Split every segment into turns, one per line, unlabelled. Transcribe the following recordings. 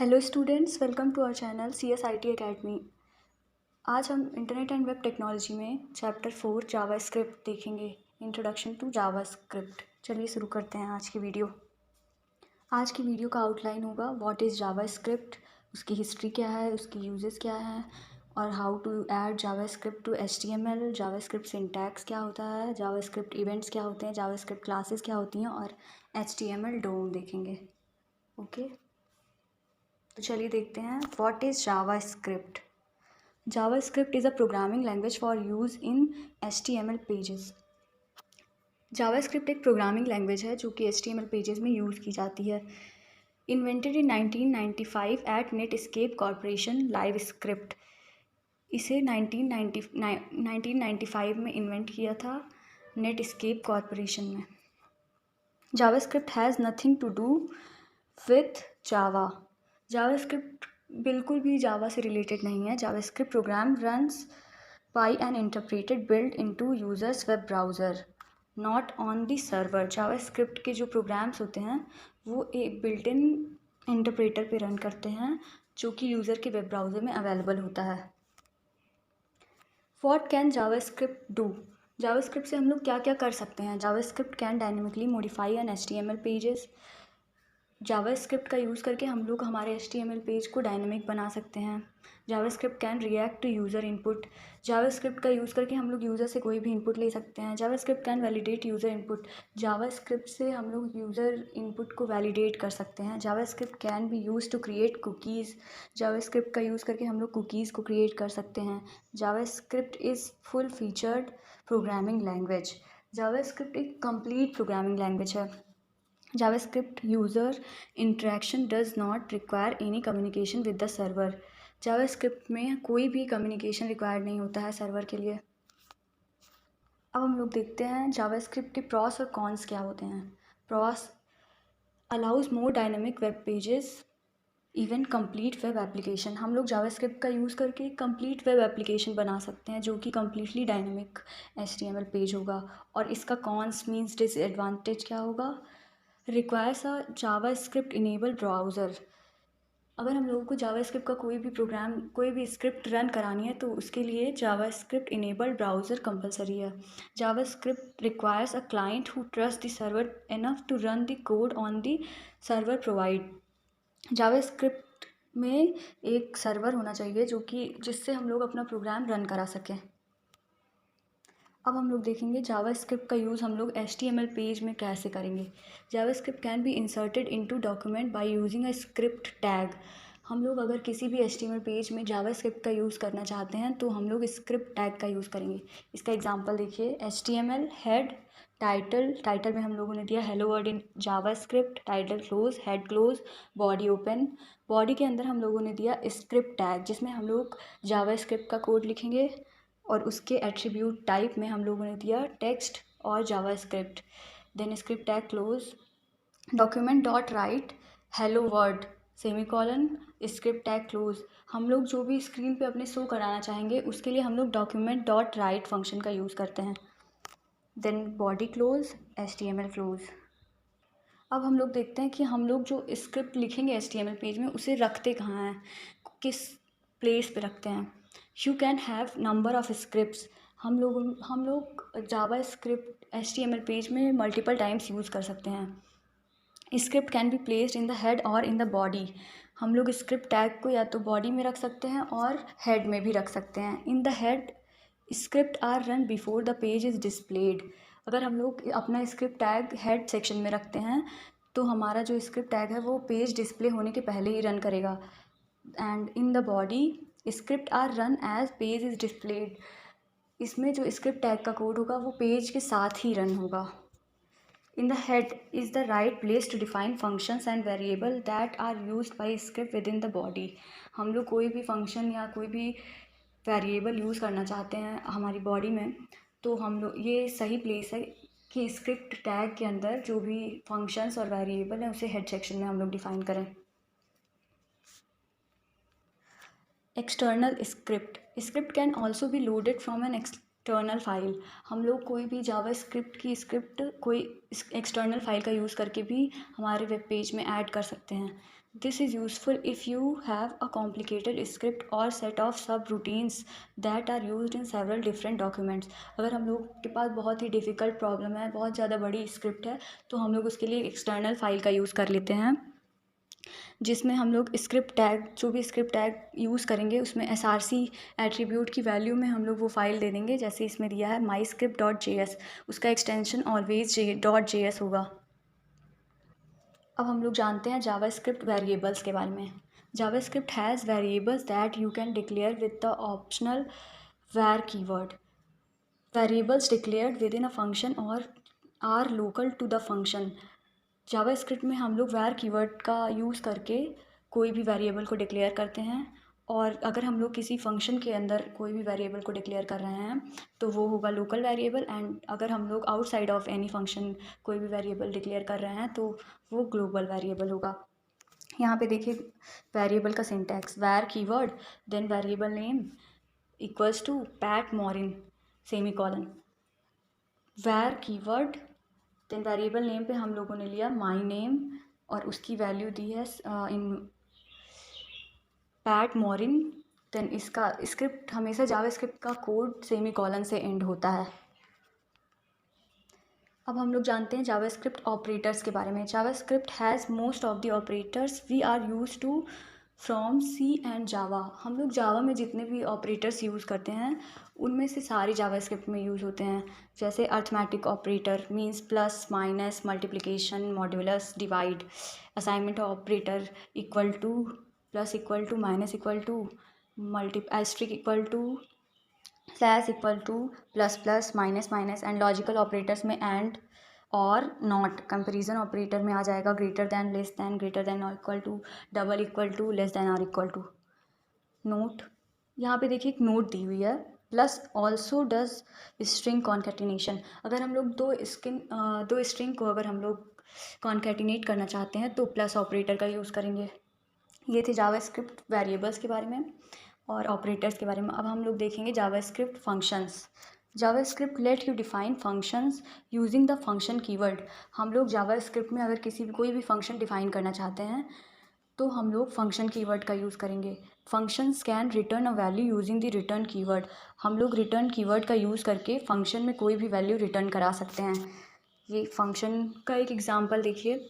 Hello students, welcome to our channel CSIT academy. आज हम internet and web technology में chapter 4 JavaScript देखेंगे। Introduction to JavaScript. चलिए शुरू करते हैं आज की वीडियो। आज की वीडियो का आउटलाइन होगा व्हाट इज़ जावास्क्रिप्ट, उसकी हिस्ट्री क्या है, उसकी यूजेस क्या है, और how to add JavaScript to HTML, JavaScript syntax क्या होता है, जावास्क्रिप्ट इवेंट्स क्या होते हैं, जावास्क्रिप्ट क्लासेस क्या होती हैं, और HTML डोम देखेंगे। ओके, तो चलिए देखते हैं what is JavaScript. JavaScript is a programming language for use in HTML pages. JavaScript एक प्रोग्रामिंग लैंग्वेज है जो कि HTML पेजेस में यूज़ की जाती है। Invented in 1995 at Netscape corporation live script. इसे 1995 में इन्वेंट किया था नेटस्केप कॉर्पोरेशन में। JavaScript has nothing to do with Java. JavaScript बिल्कुल भी जावा से रिलेटेड नहीं है। JavaScript program runs by an interpreter build into users web browser, not on the server. JavaScript के जो प्रोग्राम्स होते हैं वो एक बिल्ट इन इंटरप्रेटर पे रन करते हैं जो कि यूज़र के वेब ब्राउज़र में अवेलेबल होता है। What can JavaScript do? JavaScript से हम लोग क्या क्या कर सकते हैं? JavaScript can dynamically modify an HTML pages. JavaScript का यूज़ करके हम लोग हमारे HTML पेज को डायनेमिक बना सकते हैं। JavaScript can react to user input. JavaScript का यूज़ करके हम लोग यूज़र से कोई भी इनपुट ले सकते हैं। JavaScript can validate user input. JavaScript से हम लोग यूज़र इनपुट को वैलिडेट कर सकते हैं। JavaScript can be use to create cookies. JavaScript का यूज़ करके हम लोग कुकीज़ को क्रिएट कर सकते हैं। JavaScript is full featured programming language. JavaScript एक कंप्लीट प्रोग्रामिंग लैंग्वेज है। JavaScript user interaction does not require any communication with the server. JavaScript में कोई भी कम्युनिकेशन रिक्वायर्ड नहीं होता है सर्वर के लिए। अब हम लोग देखते हैं JavaScript के प्रॉस और कॉन्स क्या होते हैं। Pros allows more dynamic web pages even complete web application. हम लोग JavaScript का यूज़ करके कंप्लीट वेब एप्लीकेशन बना सकते हैं जो कि कम्प्लीटली डायनेमिक HTML पेज होगा। और इसका कॉन्स मीन्स डिसएडवांटेज क्या होगा? Requires a JavaScript enable browser. अगर हम लोगों को जावास्क्रिप्ट का कोई भी प्रोग्राम, कोई भी स्क्रिप्ट रन करानी है तो उसके लिए जावास्क्रिप्ट इनेबल्ड ब्राउज़र कंपलसरी है। JavaScript requires a client who trust the server enough to run the code on the server provide. JavaScript में एक सर्वर होना चाहिए जो कि जिससे हम लोग अपना प्रोग्राम रन करा सकें। अब हम लोग देखेंगे जावास्क्रिप्ट का यूज़ हम लोग HTML पेज में कैसे करेंगे। JavaScript can be inserted into document by using a script tag. हम लोग अगर किसी भी HTML पेज में जावास्क्रिप्ट का यूज़ करना चाहते हैं तो हम लोग स्क्रिप्ट टैग का यूज़ करेंगे। इसका एग्जांपल देखिए, HTML हेड टाइटल। टाइटल में हम लोगों ने दिया hello world in JavaScript, title close, head close, body open. Body के अंदर हम लोगों ने दिया स्क्रिप्ट टैग जिसमें हम लोग जावास्क्रिप्ट का कोड लिखेंगे और उसके एट्रीब्यूट टाइप में हम लोगों ने दिया टेक्स्ट और JavaScript. Then script tag close, document dot write hello world semicolon, script tag close. हम लोग जो भी स्क्रीन पे अपने शो कराना चाहेंगे उसके लिए हम लोग डॉक्यूमेंट डॉट राइट फंक्शन का यूज़ करते हैं। Then body close, HTML close. अब हम लोग देखते हैं कि हम लोग जो स्क्रिप्ट लिखेंगे HTML पेज में उसे रखते कहाँ हैं, किस प्लेस पे रखते हैं। You can have number of scripts. हम लोग जावास्क्रिप्ट HTML पेज में मल्टीपल टाइम्स यूज़ कर सकते हैं। Script can be placed in the head और इन द बॉडी। हम लोग स्क्रिप्ट टैग को या तो बॉडी में रख सकते हैं और हेड में भी रख सकते हैं। In the head script are run before the page is displayed. अगर हम लोग अपना स्क्रिप्ट टैग हेड सेक्शन में रखते हैं तो हमारा जो स्क्रिप्ट टैग है वो पेज डिस्प्ले होने के पहले ही रन करेगा। And in the body script are run as page is displayed. इसमें जो स्क्रिप्ट टैग का कोड होगा वो पेज के साथ ही रन होगा। In the head is the right place to define functions and variable that are used by script within the body. हम लोग कोई भी फंक्शन या कोई भी वेरिएबल यूज़ करना चाहते हैं हमारी बॉडी में तो हम लोग ये सही प्लेस है कि स्क्रिप्ट टैग के अंदर जो भी फंक्शंस और वेरिएबल हैं उसे हेड सेक्शन में हम लोग डिफाइन करें। External script. Script can also be loaded from an external file. हम लोग कोई भी जावास्क्रिप्ट की स्क्रिप्ट कोई एक्सटर्नल फाइल का यूज़ करके भी हमारे वेब पेज में ऐड कर सकते हैं। This is useful if you have a complicated script or set of subroutines that are used in several different documents. अगर हम लोग के पास बहुत ही डिफ़िकल्ट प्रॉब्लम है, बहुत ज़्यादा बड़ी स्क्रिप्ट है, तो हम लोग उसके लिए एक्सटर्नल फाइल का यूज़ कर लेते हैं, जिसमें हम लोग स्क्रिप्ट टैग, जो भी स्क्रिप्ट टैग यूज़ करेंगे उसमें src एट्रीब्यूट की वैल्यू में हम लोग वो फाइल दे देंगे। जैसे इसमें दिया है myscript.js, उसका एक्सटेंशन ऑलवेज .js होगा। अब हम लोग जानते हैं जावास्क्रिप्ट वेरिएबल्स के बारे में। JavaScript has variables that you can declare with the optional var keyword. Variables declared with in a function और are local to the function. JavaScript में हम लोग var कीवर्ड का यूज़ करके कोई भी वेरिएबल को डिक्लेयर करते हैं, और अगर हम लोग किसी फंक्शन के अंदर कोई भी वेरिएबल को डिक्लेयर कर रहे हैं तो वो होगा लोकल वेरिएबल, एंड अगर हम लोग आउटसाइड ऑफ एनी फंक्शन कोई भी वेरिएबल डिक्लेयर कर रहे हैं तो वो ग्लोबल वेरिएबल होगा। यहाँ पे देखिए वेरिएबल का syntax, var keyword then variable name equals to पैट मॉरिन semicolon. var keyword then variable name पे हम लोगों ने लिया माई नेम और उसकी वैल्यू दी है इन पैट मॉरिन। देन इसका स्क्रिप्ट, हमेशा जावास्क्रिप्ट का कोड सेमीकोलन से एंड होता है। अब हम लोग जानते हैं जावास्क्रिप्ट ऑपरेटर्स के बारे में। JavaScript has most of the operators we are used to from C and Java. हम लोग जावा में जितने भी ऑपरेटर्स यूज़ करते हैं उनमें से सारे जावास्क्रिप्ट में यूज़ होते हैं। जैसे arithmetic operator means plus minus multiplication modulus divide. Assignment operator equal to plus equal to minus equal to asterisk equal to slash equal to plus plus minus minus. And logical operators में and और not. Comparison operator में आ जाएगा greater than, less than, greater than और equal to, double equal to, less than और equal to. Note, यहाँ पे देखिए एक नोट दी हुई है, plus also does string concatenation. अगर हम लोग दो स्ट्रिंग को अगर हम लोग कॉन्केटिनेट करना चाहते हैं तो प्लस ऑपरेटर का यूज़ करेंगे। ये थे जावास्क्रिप्ट वेरिएबल्स के बारे में और ऑपरेटर्स के बारे में। अब हम लोग देखेंगे JavaScript functions. JavaScript let you define functions using the function keyword. हम लोग जावास्क्रिप्ट में अगर कोई भी फंक्शन डिफाइन करना चाहते हैं तो हम लोग फंक्शन कीवर्ड का यूज़ करेंगे। Functions can return a value using the return keyword. हम लोग रिटर्न कीवर्ड का यूज़ करके फंक्शन में कोई भी वैल्यू रिटर्न करा सकते हैं। ये फंक्शन का एक एग्जांपल देखिए,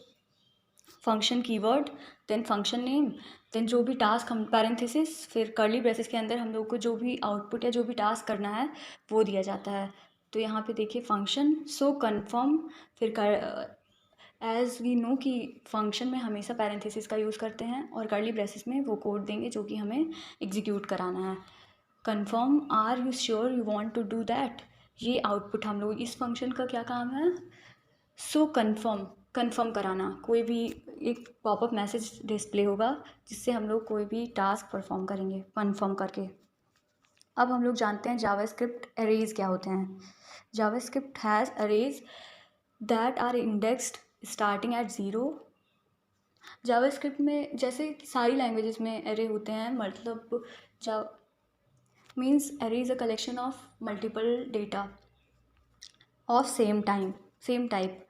function keyword then function name then जो भी टास्क हम पैरेंथेसिस फिर कर्ली ब्रेसेस के अंदर हम लोग को जो भी आउटपुट या जो भी टास्क करना है वो दिया जाता है। तो यहाँ पे देखिए फंक्शन सो कन्फर्म, फिर एज वी नो कि फंक्शन में हमेशा पैरेंथेसिस का यूज़ करते हैं और कर्ली ब्रेसेस में वो कोड देंगे जो कि हमें एग्जीक्यूट कराना है। Confirm, are you sure you want to do that. ये आउटपुट हम लोग, इस फंक्शन का क्या काम है, सो कन्फर्म कराना। कोई भी एक पॉपअप मैसेज डिस्प्ले होगा जिससे हम लोग कोई भी टास्क परफॉर्म करेंगे कन्फर्म करके। अब हम लोग जानते हैं जावास्क्रिप्ट अरेज क्या होते हैं। JavaScript has arrays that are indexed starting at 0। JavaScript में जैसे सारी लैंग्वेजेस में एरे होते हैं, मतलब means array is a collection of multiple data of same type.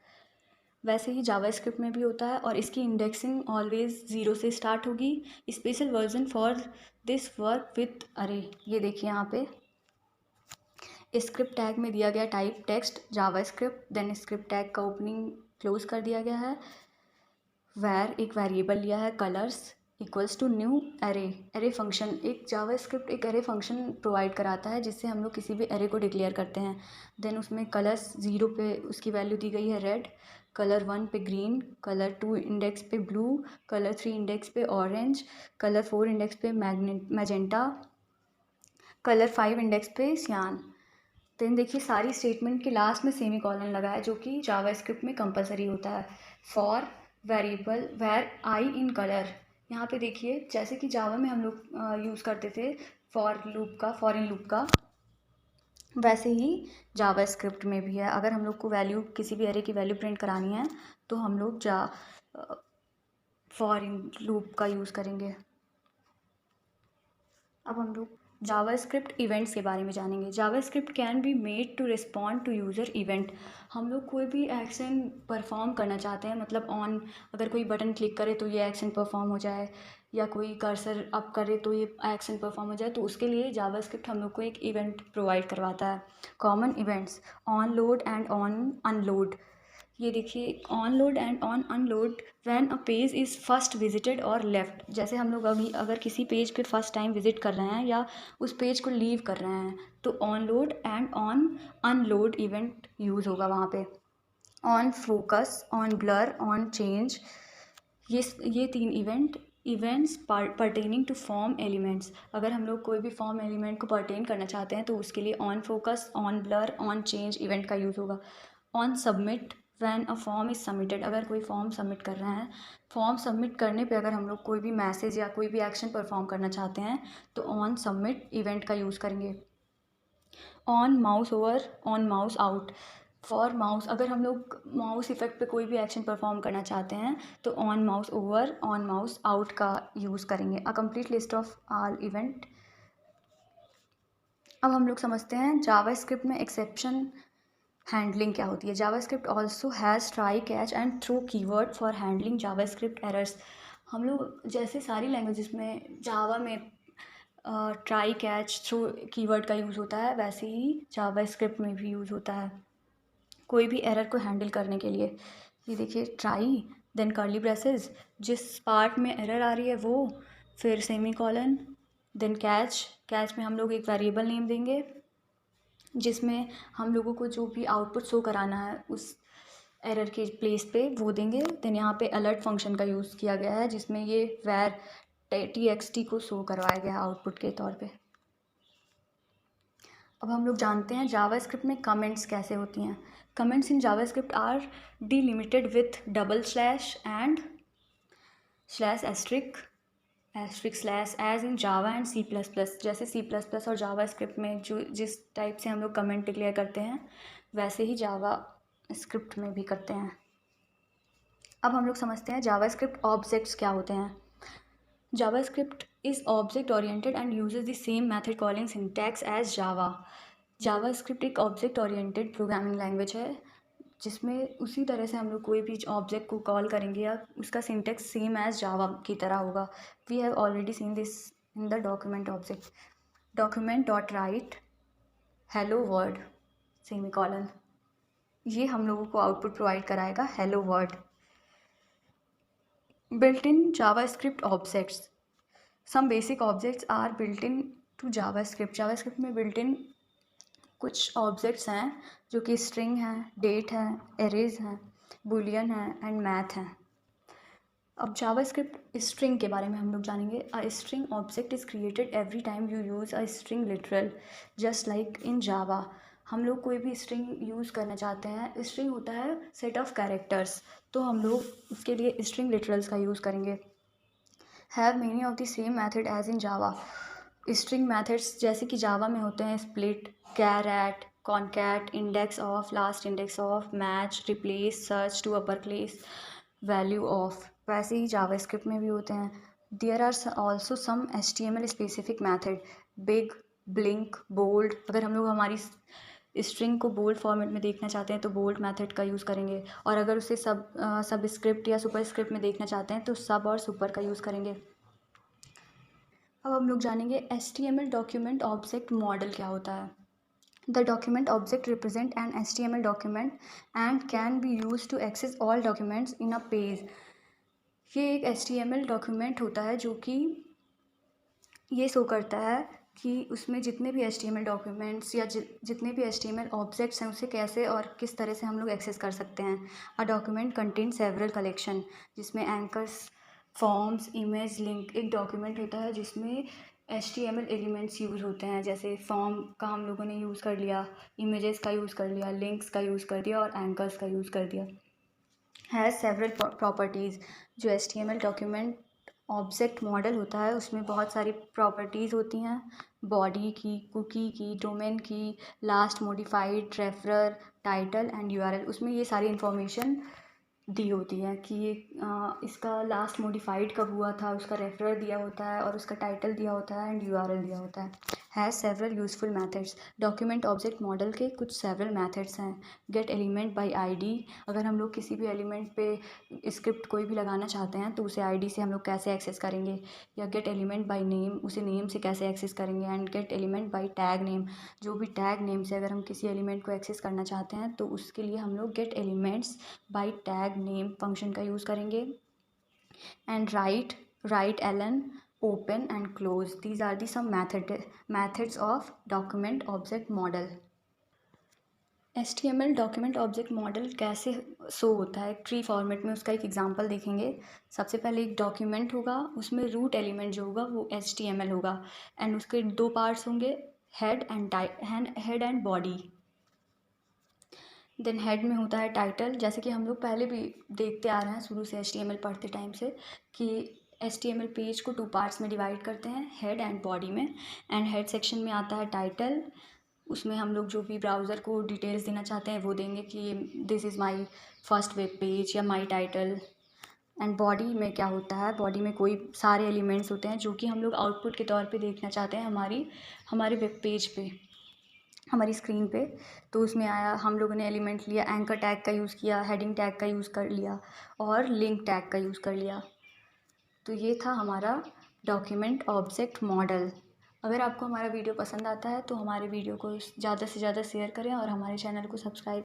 वैसे ही जावास्क्रिप्ट में भी होता है और इसकी इंडेक्सिंग ऑलवेज 0 से स्टार्ट होगी। Special version for this work with अरे। ये देखिए यहाँ पे स्क्रिप्ट टैग में दिया गया type text JavaScript, then script tag का ओपनिंग क्लोज कर दिया गया है। वैर एक वेरिएबल लिया है colors equals to new array. Array function, एक जावास्क्रिप्ट एक एरे फंक्शन प्रोवाइड कराता है जिससे हम लोग किसी भी एरे को डिक्लेयर करते हैं। देन उसमें कलर्स 0 पे उसकी वैल्यू दी गई है रेड, कलर 1 पे ग्रीन, कलर 2 इंडेक्स पे ब्लू, कलर 3 इंडेक्स पे ऑरेंज, कलर 4 इंडेक्स पे मैजेंटा, कलर 5 इंडेक्स पे सियान। देन देखिए सारी स्टेटमेंट के लास्ट में सेमीकोलन लगा है जो कि जावास्क्रिप्ट में कंपलसरी होता है। For variable var i in color. यहाँ पे देखिए जैसे कि जावा में हम लोग यूज़ करते थे फॉर इन लूप का, वैसे ही जावास्क्रिप्ट में भी है। अगर हम लोग को वैल्यू किसी भी एरे की वैल्यू प्रिंट करानी है तो हम लोग फॉर इन लूप का यूज़ करेंगे। अब हम लोग जावास्क्रिप्ट इवेंट्स के बारे में जानेंगे। JavaScript can be made to respond to user event. हम लोग कोई भी एक्शन परफॉर्म करना चाहते हैं, मतलब ऑन अगर कोई बटन क्लिक करे तो ये एक्शन परफॉर्म हो जाए, या कोई कर्सर अप करे तो ये एक्शन परफॉर्म हो जाए, तो उसके लिए जावास्क्रिप्ट हम लोग को एक इवेंट प्रोवाइड करवाता है। Common events on load and on unload. ये देखिए, on load and on unload when a page is first visited और लेफ्ट। जैसे हम लोग अभी अगर किसी पेज पे फर्स्ट टाइम विजिट कर रहे हैं या उस पेज को लीव कर रहे हैं, तो on load and on unload event use होगा वहाँ पे। On focus, on blur, on change, ये तीन events pertaining to form elements. अगर हम लोग कोई भी फॉर्म एलिमेंट को पर्टेन करना चाहते हैं तो उसके लिए on focus, on blur, on change event का यूज़ होगा। On submit when a form is submitted. अगर कोई फॉर्म सबमिट कर रहे हैं, फॉर्म सबमिट करने पे अगर हम लोग कोई भी मैसेज या कोई भी एक्शन परफॉर्म करना चाहते हैं तो ऑन सबमिट इवेंट का यूज़ करेंगे। On mouse over, on mouse out. For mouse, अगर हम लोग माउस इफेक्ट पे कोई भी एक्शन परफॉर्म करना चाहते हैं तो on mouse over, on mouse out का यूज़ करेंगे। A complete list of all event. अब हम लोग समझते हैं जावास्क्रिप्ट में एक्सेप्शन हैंडलिंग क्या होती है। JavaScript also has try, catch and throw keyword for handling JavaScript errors. हम लोग जैसे सारी लैंग्वेजेस में जावा में ट्राई, कैच, थ्रो कीवर्ड का यूज़ होता है, वैसे ही जावास्क्रिप्ट में भी यूज़ होता है कोई भी एरर को हैंडल करने के लिए। ये देखिए, ट्राई, देन कर्ली ब्रेसेस, जिस पार्ट में एरर आ रही है वो, फिर semicolon, then catch. Catch में हम लोग एक वेरिएबल नेम देंगे जिसमें हम लोगों को जो भी आउटपुट शो कराना है उस एरर के प्लेस पे वो देंगे। देन यहाँ पे अलर्ट फंक्शन का यूज़ किया गया है जिसमें ये वैर txt को शो करवाया गया है आउटपुट के तौर पे। अब हम लोग जानते हैं जावास्क्रिप्ट में कमेंट्स कैसे होती हैं। Comments in JavaScript are delimited with double slash and slash asterisk slash as in Java and C plus plus. जैसे सी प्लस प्लस और जावास्क्रिप्ट में जो जिस टाइप से हम लोग कमेंट डिक्लेयर करते हैं वैसे ही जावा स्क्रिप्ट में भी करते हैं। अब हम लोग समझते हैं जावास्क्रिप्ट ऑब्जेक्ट्स क्या होते हैं। JavaScript is object oriented and uses the same method calling syntax as Java. JavaScript एक ऑब्जेक्ट ओरिएंटेड प्रोग्रामिंग लैंग्वेज है जिसमें उसी तरह से हम लोग कोई भी ऑब्जेक्ट को कॉल करेंगे या उसका सिंटैक्स सेम एज जावा की तरह होगा। We have already seen this in the document object. Document dot write hello world semicolon, ये हम लोगों को आउटपुट प्रोवाइड कराएगा hello world. built in JavaScript objects. Some basic objects are built in to JavaScript. JavaScript में built in कुछ objects हैं जो कि स्ट्रिंग है, डेट है, एरेज है, बूलियन है एंड मैथ है। अब जावास्क्रिप्ट स्ट्रिंग के बारे में हम लोग जानेंगे। A string object is created every time you use a string literal just like in Java. हम लोग कोई भी स्ट्रिंग यूज़ करना चाहते हैं, स्ट्रिंग होता है सेट ऑफ कैरेक्टर्स, तो हम लोग उसके लिए स्ट्रिंग लिटरल्स का यूज़ करेंगे। Have many of the same method as in Java. String methods जैसे कि जावा में होते हैं split, caret, concat, index of, last index of, match, replace, search to upper case, value of, वैसे ही JavaScript में भी होते हैं। There are also some HTML specific method, big, blink, bold. अगर हम लोग हमारी स्ट्रिंग को बोल्ड फॉर्मेट में देखना चाहते हैं तो बोल्ड मेथड का यूज़ करेंगे, और अगर उसे सब स्क्रिप्ट या सुपर स्क्रिप्ट में देखना चाहते हैं तो सब और सुपर का यूज़ करेंगे। अब हम लोग जानेंगे HTML डॉक्यूमेंट ऑब्जेक्ट मॉडल क्या होता है। The document object represent an HTML document and can be used to access all documents in a page. ये एक HTML डॉक्यूमेंट होता है जो कि ये शो करता है कि उसमें जितने भी HTML डॉक्यूमेंट्स या जितने भी HTML ऑब्जेक्ट्स हैं उसे कैसे और किस तरह से हम लोग एक्सेस कर सकते हैं। A document contain several collection, जिसमें एंकर्स, फॉर्म्स, इमेज, लिंक। एक डॉक्यूमेंट होता है जिसमें HTML एलिमेंट्स यूज़ होते हैं, जैसे फॉर्म का हम लोगों ने यूज़ कर लिया, इमेजेस का यूज़ कर लिया, लिंक्स का यूज़ कर दिया और एंकर्स का यूज़ कर दिया। Has several properties. जो HTML डॉक्यूमेंट ऑब्जेक्ट मॉडल होता है उसमें बहुत सारी प्रॉपर्टीज़ होती हैं, बॉडी की, कुकी की, डोमेन की, last modified, referrer, title and URL। उसमें ये सारी इन्फॉर्मेशन दी होती है कि ये इसका लास्ट मॉडिफाइड कब हुआ था, उसका रेफरर दिया होता है और उसका टाइटल दिया होता है एंड URL दिया होता है। Has several useful methods. Document object model के कुछ सेवरल मेथड्स हैं। गेट एलिमेंट बाय आईडी, अगर हम लोग किसी भी एलिमेंट पे स्क्रिप्ट कोई भी लगाना चाहते हैं तो उसे आईडी से हम लोग कैसे एक्सेस करेंगे, या गेट एलिमेंट बाय नेम, उसे नेम से कैसे एक्सेस करेंगे। And gate element by tag name, जो भी टैग नेम से अगर हम किसी एलिमेंट को एक्सेस करना चाहते हैं तो उसके लिए हम लोग gate elements bye tag name function का यूज़ करेंगे। And write ln, open and close, these are the some methods of document object model। HTML document object model कैसे शो होता है ट्री फॉर्मेट में, उसका एक एग्जांपल देखेंगे। सबसे पहले एक डॉक्यूमेंट होगा, उसमें रूट एलिमेंट जो होगा वो HTML होगा, एंड उसके दो पार्ट्स होंगे, head and body. Then head में होता है टाइटल, जैसे कि हम लोग पहले भी देखते आ रहे हैं शुरू से HTML पढ़ते टाइम से कि HTML पेज को 2 पार्ट्स में डिवाइड करते हैं, हेड एंड बॉडी में। एंड हेड सेक्शन में आता है टाइटल, उसमें हम लोग जो भी ब्राउज़र को डिटेल्स देना चाहते हैं वो देंगे कि this is my first web page या माई टाइटल। एंड बॉडी में क्या होता है, बॉडी में कोई सारे एलिमेंट्स होते हैं जो कि हम लोग आउटपुट के तौर पे देखना चाहते हैं हमारे वेब पेज पे, हमारी स्क्रीन पे। तो उसमें आया, हम लोगों ने एलिमेंट लिया, एंकर टैग का यूज़ किया, हेडिंग टैग का यूज़ कर लिया और लिंक टैग का यूज़ कर लिया। तो ये था हमारा डॉक्यूमेंट ऑब्जेक्ट मॉडल। अगर आपको हमारा वीडियो पसंद आता है तो हमारे वीडियो को ज़्यादा से ज़्यादा शेयर करें और हमारे चैनल को सब्सक्राइब